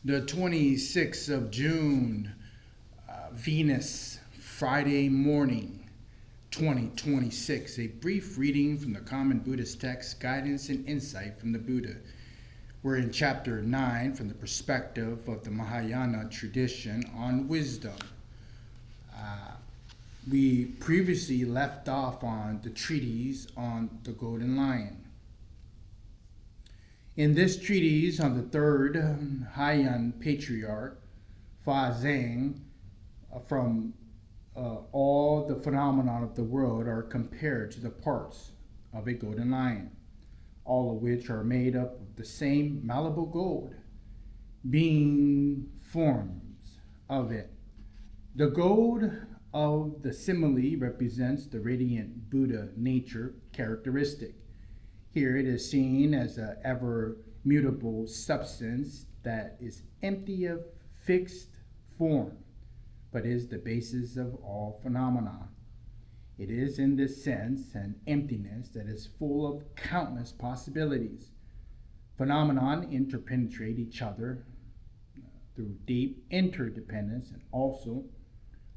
The 26th of June, Venus, Friday morning, 2026. A brief reading from the Common Buddhist Text, Guidance and Insight from the Buddha. We're in chapter 9 from the perspective of the Mahayana tradition on wisdom. We previously left off on the treatise on the golden lion. In this treatise on the third Heian patriarch, Fa Zhang, from all the phenomena of the world are compared to the parts of a golden lion, all of which are made up of the same malleable gold, being forms of it. The gold of the simile represents the radiant Buddha nature characteristic. Here it is seen as an ever mutable substance that is empty of fixed form, but is the basis of all phenomena. It is in this sense an emptiness that is full of countless possibilities. Phenomenon interpenetrate each other through deep interdependence and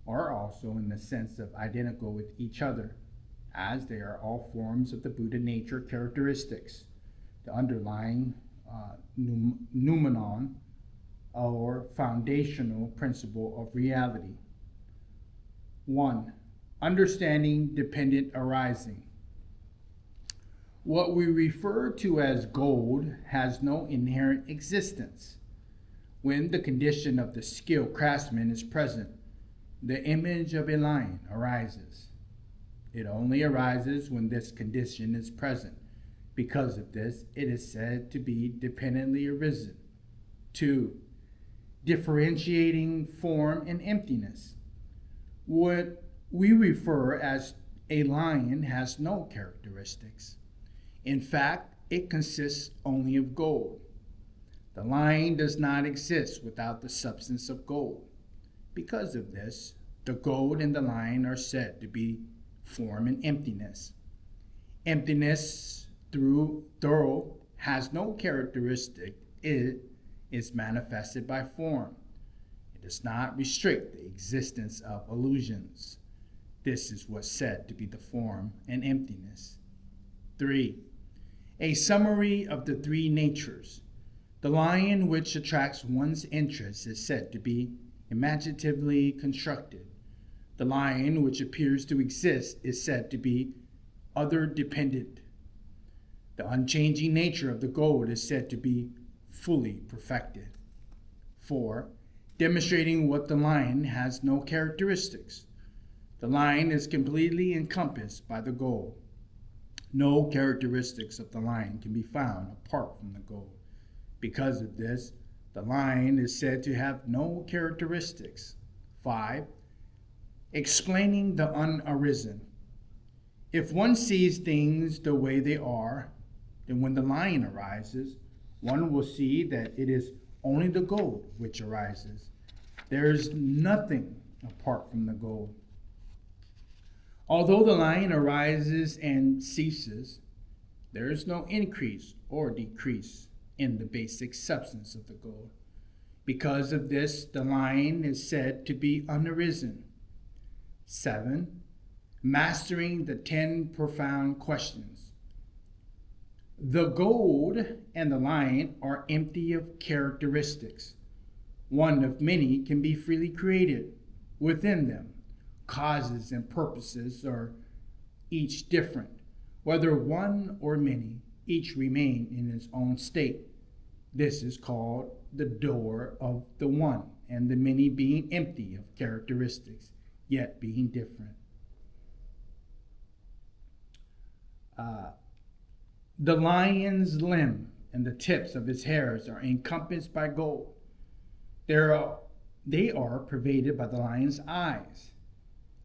are also in the sense of identical with each other, as they are all forms of the Buddha nature characteristics, the underlying noumenon or foundational principle of reality. 1. Understanding dependent arising. What we refer to as gold has no inherent existence. When the condition of the skilled craftsman is present, the image of a lion arises. It only arises when this condition is present. Because of this, it is said to be dependently arisen. 2. Differentiating form and emptiness. What we refer as a lion has no characteristics. In fact, it consists only of gold. The lion does not exist without the substance of gold. Because of this, the gold and the lion are said to be form and emptiness. Emptiness through has no characteristic. It is manifested by form. It does not restrict the existence of illusions. This is what's said to be the form and emptiness. 3. A summary of the three natures. The lion which attracts one's interest is said to be imaginatively constructed. The lion which appears to exist is said to be other-dependent. The unchanging nature of the gold is said to be fully perfected. 4. Demonstrating what the lion has no characteristics. The lion is completely encompassed by the gold. No characteristics of the lion can be found apart from the gold. Because of this, the lion is said to have no characteristics. 5. Explaining the unarisen. If one sees things the way they are, then when the lion arises, one will see that it is only the gold which arises. There is nothing apart from the gold. Although the lion arises and ceases, there is no increase or decrease in the basic substance of the gold. Because of this, the lion is said to be unarisen. 7. Mastering the 10 profound questions. The gold and the lion are empty of characteristics. One of many can be freely created. Within them, causes and purposes are each different. Whether one or many, each remain in its own state. This is called the door of the one, and the many being empty of characteristics, yet being different. The lion's limb and the tips of its hairs are encompassed by gold. They are pervaded by the lion's eyes.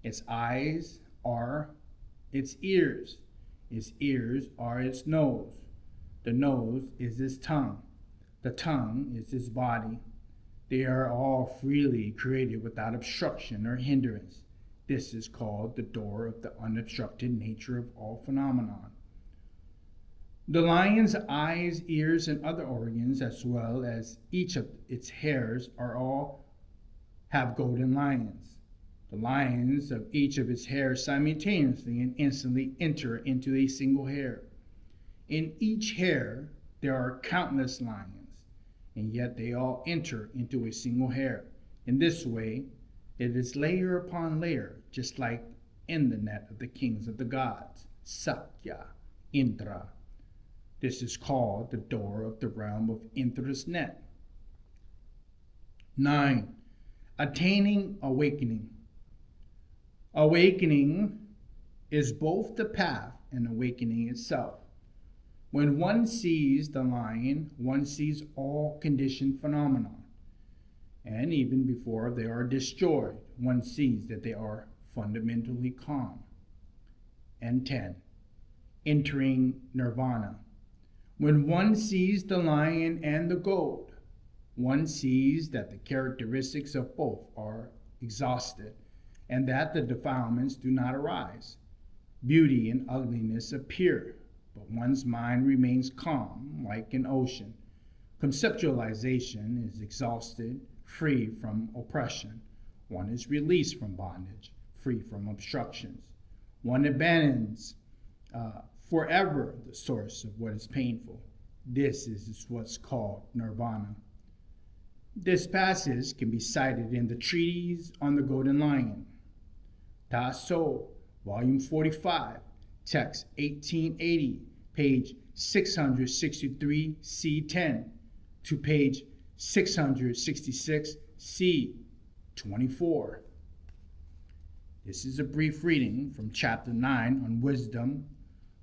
Its eyes are its ears. Its ears are its nose. The nose is its tongue. The tongue is its body. They are all freely created without obstruction or hindrance. This is called the door of the unobstructed nature of all phenomenon. The lion's eyes, ears, and other organs, as well as each of its hairs, are all have golden lions. The lions of each of its hairs simultaneously and instantly enter into a single hair. In each hair there are countless lions, and yet they all enter into a single hair. In this way, it is layer upon layer, just like in the net of the kings of the gods, Sakya, Indra. This is called the door of the realm of Indra's net. 9. Attaining awakening. Awakening is both the path and awakening itself. When one sees the lion, one sees all conditioned phenomena. And even before they are destroyed, one sees that they are fundamentally calm. And 10. Entering nirvana. When one sees the lion and the goat, one sees that the characteristics of both are exhausted and that the defilements do not arise. Beauty and ugliness appear, but one's mind remains calm like an ocean. Conceptualization is exhausted, free from oppression. One is released from bondage, free from obstructions. One abandons forever the source of what is painful. This is what's called nirvana. This passage can be cited in the Treatise on the Golden Lion, Tasso, Volume 45, Text 1880, page 663, C10, to page 666, C24. This is a brief reading from Chapter 9 on wisdom.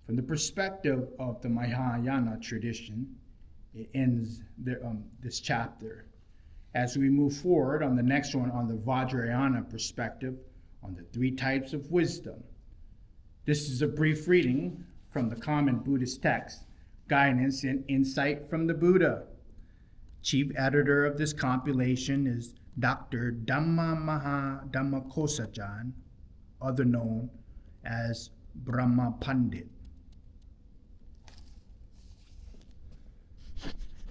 From the perspective of the Mahayana tradition, it ends this chapter. As we move forward on the next one on the Vajrayana perspective on the three types of wisdom. This is a brief reading from the common Buddhist text, Guidance and Insight from the Buddha. Chief editor of this compilation is Dr. Dhamma Maha Dhammakosajan, other known as Brahma Pandit.